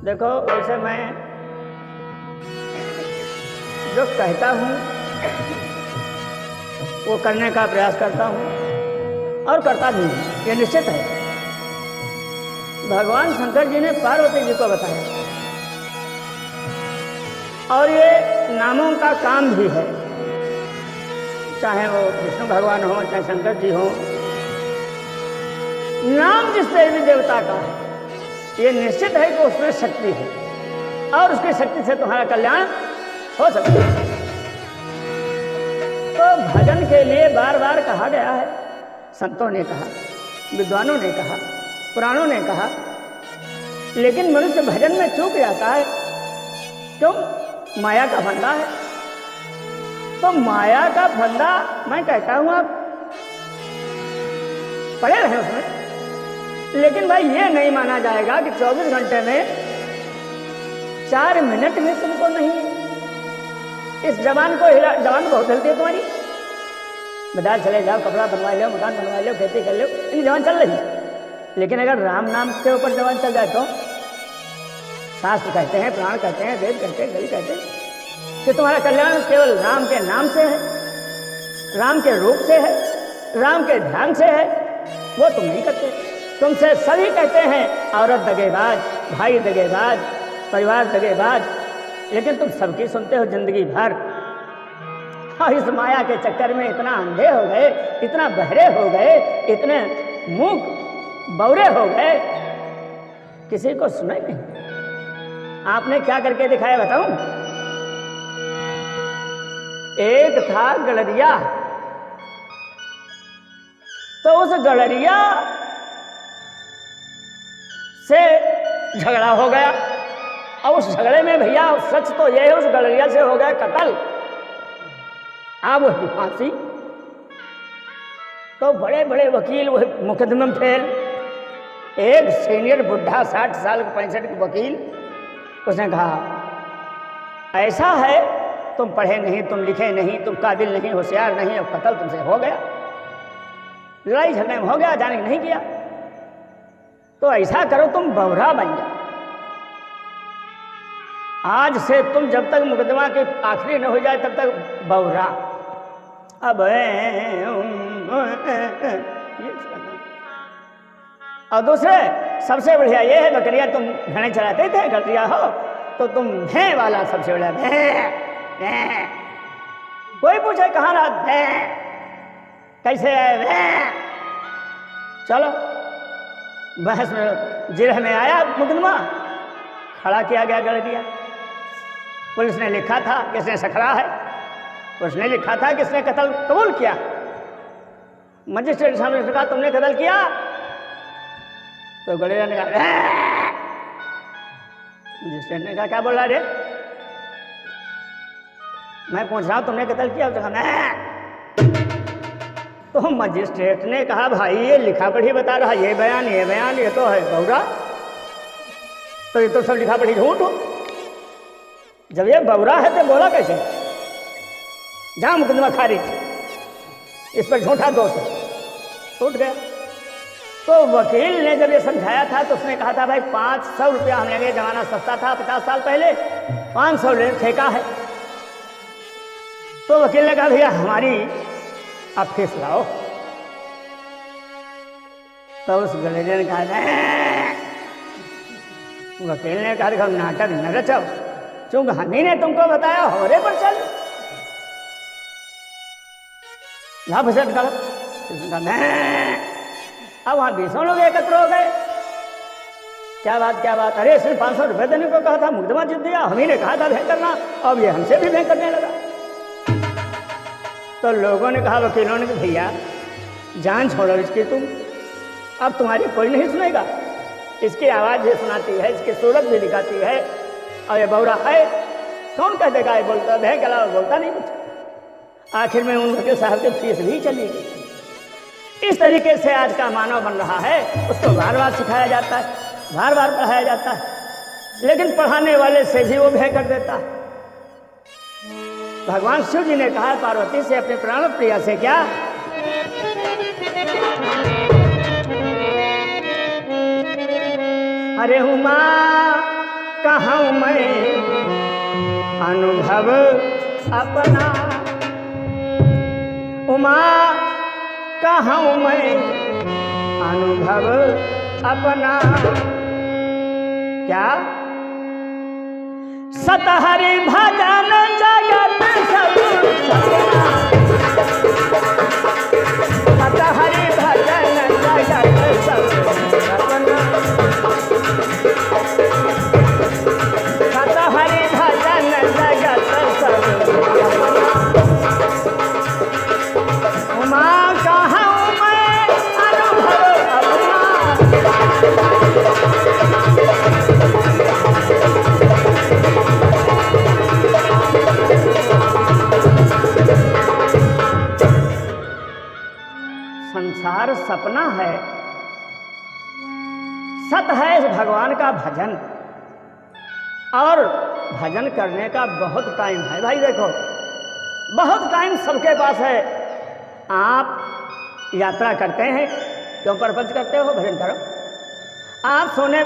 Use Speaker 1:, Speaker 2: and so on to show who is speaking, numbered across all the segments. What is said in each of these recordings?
Speaker 1: देखो वैसे मैं जो कहता हूँ वो करने का प्रयास करता हूँ और करता भी हूँ, ये निश्चित है। भगवान शंकर जी ने पार्वती जी को बताया और ये नामों का काम भी है, चाहे वो विष्णु भगवान हो चाहे शंकर जी हो। नाम जिस देवी देवता का है ये निश्चित है कि उसमें शक्ति है और उसकी शक्ति से तुम्हारा कल्याण हो सकता है। तो भजन के लिए बार बार कहा गया है, संतों ने कहा, विद्वानों ने कहा, पुराणों ने कहा, लेकिन मनुष्य भजन में चूक जाता है। क्यों? माया का फंदा है। तो माया का फंदा मैं कहता हूं आप पड़े रहे उसमें, लेकिन भाई ये नहीं माना जाएगा कि 24 घंटे में 4 मिनट में तुमको नहीं, इस जवान को जवान बहुत हिलती है तुम्हारी। बाजार चले जाओ, कपड़ा बनवा लो, मकान बनवा लो, खेती कर लो, इन जवान चल रही। लेकिन अगर राम नाम के ऊपर जवान चल जाए तो शास्त्र कहते हैं, प्राण कहते हैं, वेद कहते हैं, गली कहते हैं कि तुम्हारा कल्याण केवल राम के नाम से है, राम के रूप से है, राम के ध्यान से है। वो तुम नहीं करते। तुमसे सभी कहते हैं औरत दगेबाज, भाई दगेबाज, परिवार दगेबाज, लेकिन तुम सबकी सुनते हो जिंदगी भर। और इस माया के चक्कर में इतना अंधे हो गए, इतना बहरे हो गए, इतने मूक बौरे हो गए, किसी को सुने नहीं। आपने क्या करके दिखाया बताऊं? एक था गड़रिया, तो उस गड़रिया से झगड़ा हो गया और उस झगड़े में भैया सच तो यह है उस गड़रिया से हो गया कत्ल। अब वही फांसी। तो बड़े बड़े वकील वही मुकदमे में फेल। एक सीनियर बुढ़ा 60 साल 65 का वकील, उसने कहा ऐसा है तुम पढ़े नहीं, तुम लिखे नहीं, तुम काबिल नहीं, होशियार नहीं, अब कत्ल तुमसे हो गया। लड़ाई झगड़े में हो गया, जाने नहीं किया। तो ऐसा करो तुम बौरा बन जाओ। आज से तुम जब तक मुकदमा की आखिरी न हो जाए तब तक बौरा। अब और दूसरे सबसे बढ़िया ये है, बकरिया तुम घने चलाते थे, गड़रिया हो तो तुम भैं वाला सबसे बढ़िया भैं। कोई पूछे कहाँ रहा भैं, कैसे है भैं, चलो बहस में जिरह में आया मुकदमा, खड़ा किया गया गड़रिया। पुलिस ने लिखा था किसने सखड़ा है, उसने लिखा था किसने कत्ल कबूल किया। मजिस्ट्रेट सामने से कहा तुमने कत्ल किया, तो गड़रिया ने कहा मजिस्ट्रेट ने कहा क्या बोल रहा रे, मैं पूछ रहा हूं तुमने कत्ल किया। उसने कहा तो मजिस्ट्रेट ने कहा भाई ये लिखा पढ़ी बता रहा, ये बयान ये तो है बौरा, तो ये तो सब लिखा पढ़ी झूठ हो। जब ये बौरा है तो बोला कैसे? जहां मुकदमा खारिज, इस पर झूठा दोष है, टूट गया। तो वकील ने जब ये समझाया था तो उसने कहा था भाई 500 रुपया हम लेंगे, जमाना सस्ता था 50 साल पहले, 500 ले ठेका है। तो वकील ने कहा भैया हमारी आप फीस लाओ। तो उस गड़रिया ने कहा वकील ने कहा देखो नाटक न रचो, चूंकि हमी ने तुमको बताया होरे पर चल भसट करो। अब वहां 20 लोग एकत्र हो गए। क्या बात, अरे सिर्फ 500 रुपए देने को कहा था, मुकदमा जीत दिया, हम ही ने कहा था भय करना, अब ये हमसे भी भय करने लगा। तो लोगों ने कहा, वकीलों ने, भैया जान छोड़ो इसकी तुम, अब तुम्हारी कोई नहीं सुनेगा। इसकी आवाज़ भी सुनाती है, इसकी सूरत भी दिखाती है, और ये बौरा है, कौन कह देगा ये बोलता भय के अलावा बोलता नहीं कुछ। आखिर में उन वकील साहब की फीस भी चली गई। इस तरीके से आज का मानव बन रहा है, उसको बार बार सिखाया जाता है, बार बार पढ़ाया जाता है, लेकिन पढ़ाने वाले से भी वो भय कर देता है। भगवान शिव जी ने कहा पार्वती से, अपने प्राण प्रिया से, क्या अरे उमा अनुभव अपना। उमा कहूँ मैं अनुभव अपना। क्या? सतहरि भजन जगत सब सपना। सतहरि भजन जगत सब सपना। सतहरि भजन जगत सब सपना। उमा कहूँ मैं अनुभव अपना। संसार सपना है, सत है इस भगवान का भजन। और भजन करने का बहुत टाइम है भाई। देखो, बहुत टाइम सबके पास है। आप यात्रा करते हैं, क्यों पर्पज करते हो? भजन करो। आप सोने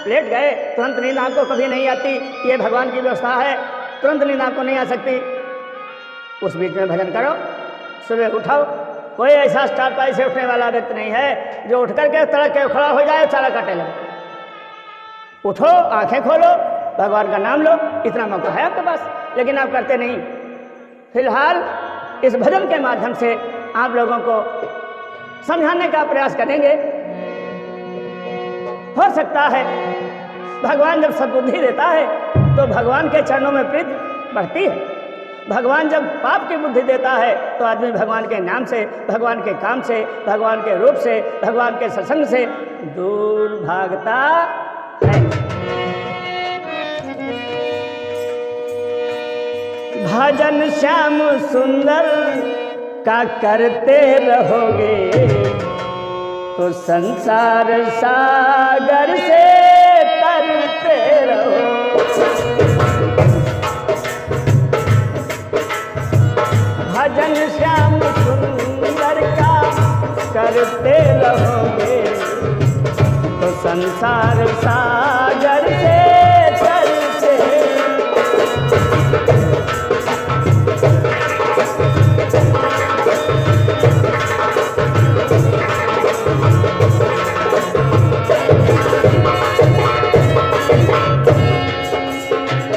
Speaker 1: लेट गए, तुरंत नींद आपको कभी नहीं आती, ये भगवान की व्यवस्था है, तुरंत नींद आपको नहीं आ सकती। उस बीच में भजन करो। सुबह उठो, कोई ऐसा स्टार पाई से उठने वाला व्यक्ति नहीं है जो उठ करके तड़क के खड़ा हो जाए, चारा काटे लगे। उठो, आंखें खोलो, भगवान का नाम लो, इतना मौका है आपके पास, लेकिन आप करते नहीं। फिलहाल इस भजन के माध्यम से आप लोगों को समझाने का प्रयास करेंगे। हो सकता है भगवान जब सद्बुद्धि देता है तो भगवान के चरणों में प्रीति बढ़ती है। भगवान जब पाप की बुद्धि देता है तो आदमी भगवान के नाम से, भगवान के काम से, भगवान के रूप से, भगवान के सत्संग से दूर भागता है। भजन श्याम सुंदर का करते रहोगे तो संसार सागर से तरते रहो। भजन श्याम सुंदर का करते रहोगे तो संसार सागर से तरते।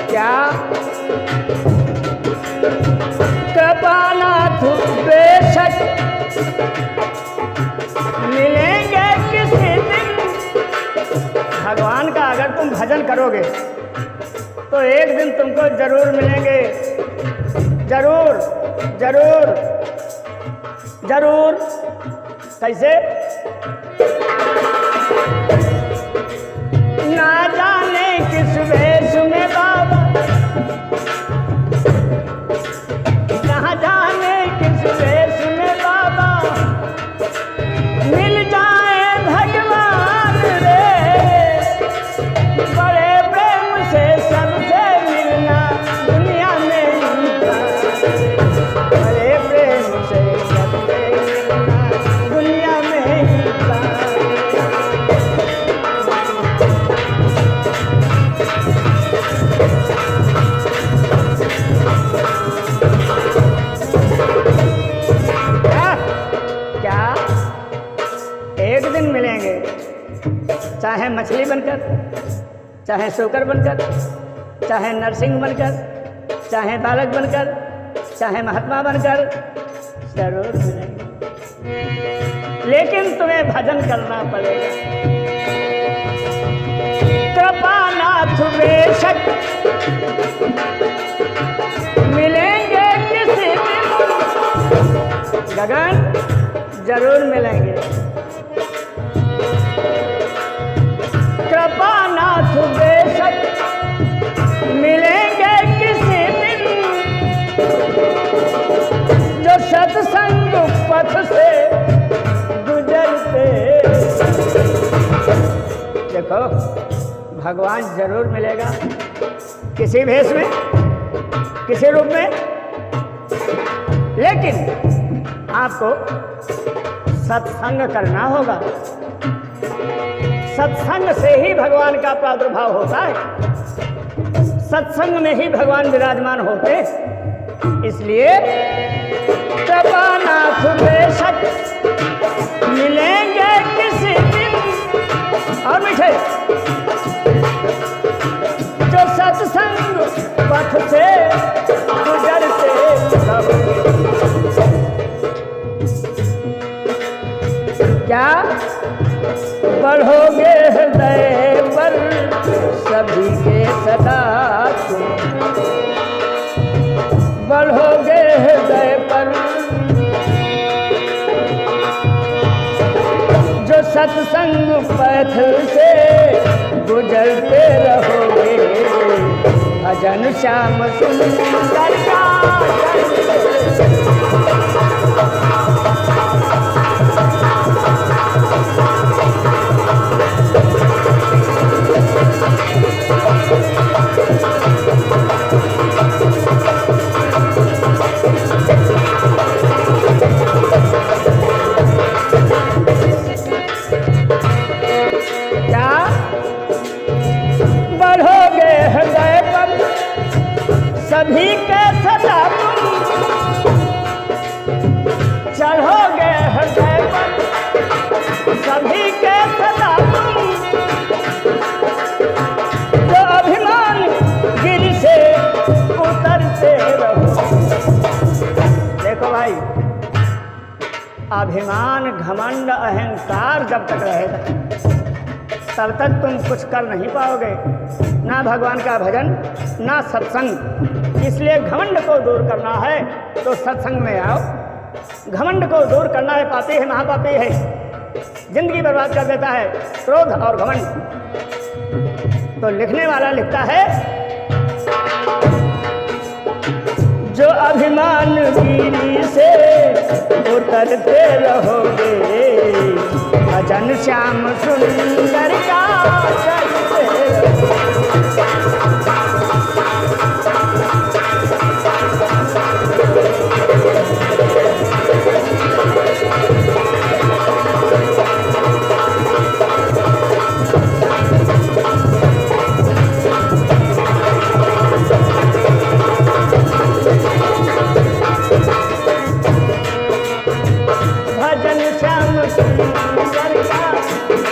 Speaker 1: क्या? कृपानाथ बेशक मिलेंगे किसी दिन। भगवान का अगर तुम भजन करोगे तो एक दिन तुमको जरूर मिलेंगे। जरूर जरूर जरूर। कैसे? ना जाने किस वेश में बाबा, ना जाने किस वेश में बाबा मिल जाए भगवान रे। बड़े प्रेम से सबसे मिलना दुनिया में मिलता। बड़े प्रेम से सबसे मिलना दुनिया में मिलता। चाहे मछली बनकर, चाहे शूकर बनकर, चाहे नरसिंह बनकर, चाहे बालक बनकर, चाहे महात्मा बनकर, जरूर मिलेंगे। लेकिन तुम्हें भजन करना पड़ेगा। कृपानाथ बेशक मिलेंगे किसी दिन। गगन जरूर मिलेंगे। कृपानाथ बेशक मिलेंगे किसी दिन। जो सत्संग पथ से गुजरते। देखो, भगवान जरूर मिलेगा, किसी भेष में, किसी रूप में। लेकिन आपको सत्संग करना होगा। सत्संग से ही भगवान का प्रादुर्भाव होता है। सत्संग में ही भगवान विराजमान होते। इसलिए कृपानाथ बेशक मिलेंगे किसी दिन और मीठे, जो सत्संग पथ से गुजरते रहोगे। क्या बढ़ोगे हृदय पर सभी के सदा तुम, बढ़ोगे हृदय पर जो सत्संग पथ से गुजरते रहोगे। भजन श्याम सुंदर का सभी के सदा तुम, चढ़ोगे हृदय पर सभी के सदा तुम, जो अभिमान गिर से उतरते रहो। देखो भाई, अभिमान घमंड अहंकार जब तक रहेगा तब तक तुम कुछ कर नहीं पाओगे, ना भगवान का भजन ना सत्संग। इसलिए घमंड को दूर करना है तो सत्संग में आओ। घमंड को दूर करना है, पापी है, महापापी है, जिंदगी बर्बाद कर देता है क्रोध और घमंड। तो लिखने वाला लिखता है, जो अभिमान गिरी से उतरते रहोगे। भजन श्याम सुंदर का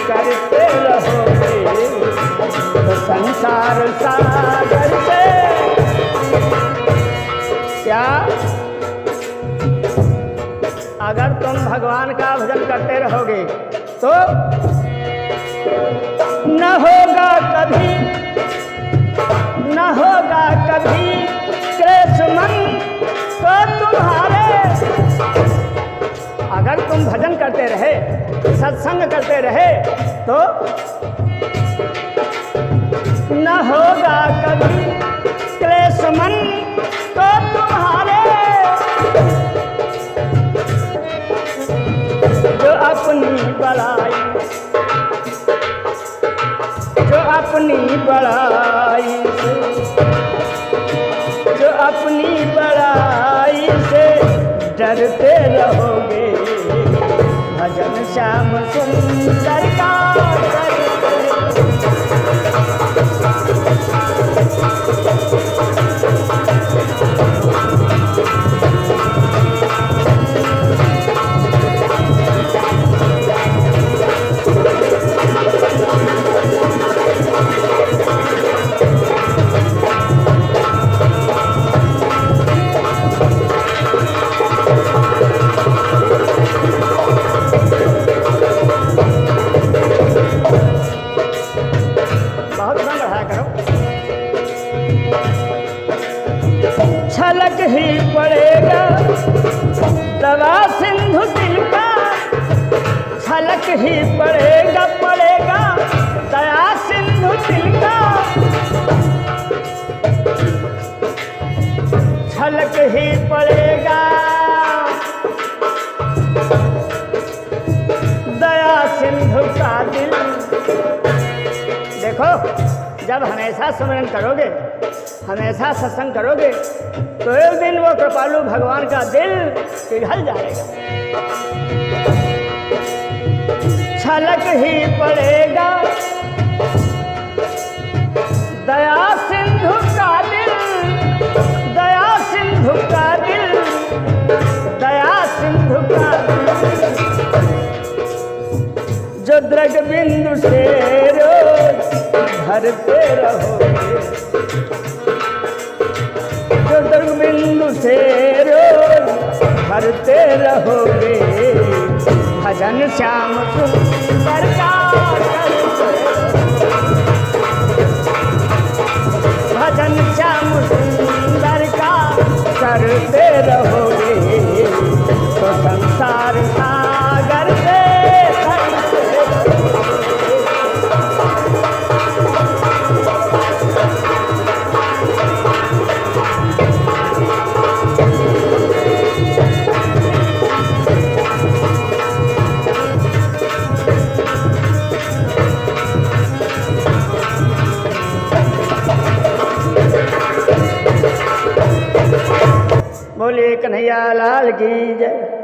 Speaker 1: करते संसार सागर से। क्या अगर तुम भगवान का भजन करते रहोगे तो न होगा कभी, न होगा कभी क्लेश मन तो तुम्हारे। अगर तुम भजन करते रहे, सत्संग करते रहे तो न होगा कभी क्लेश मन तो तुम्हारे। जो अपनी बड़ाई, जो अपनी बड़ाई से, जो अपनी बड़ाई से डरते रहोगे। भजन श्याम सुंदर का छलक ही पड़ेगा दवा सिंधु दिल का। छलक ही पड़ेगा, पड़ेगा दया सिंधु दिल का। छलक ही पड़ेगा दया सिंधु का दिल। देखो, जब हमेशा सुमिरन करोगे, हमेशा सत्संग करोगे तो एक दिन वो कृपालु भगवान का दिल पिघल जाएगा। छलक ही पड़ेगा दया सिंधु का सिंधु का दिल, दया सिंधु का दिल, जो द्रग बिंदु से रोज भरते रहोगे, जो द्रग बिंदु से रोज भरते रहोगे, भजन श्याम सुंदर का भजन श्याम सुंदर का करते रहोगे, तो संसार सागर से बोलिए कन्हैया लाल की जय।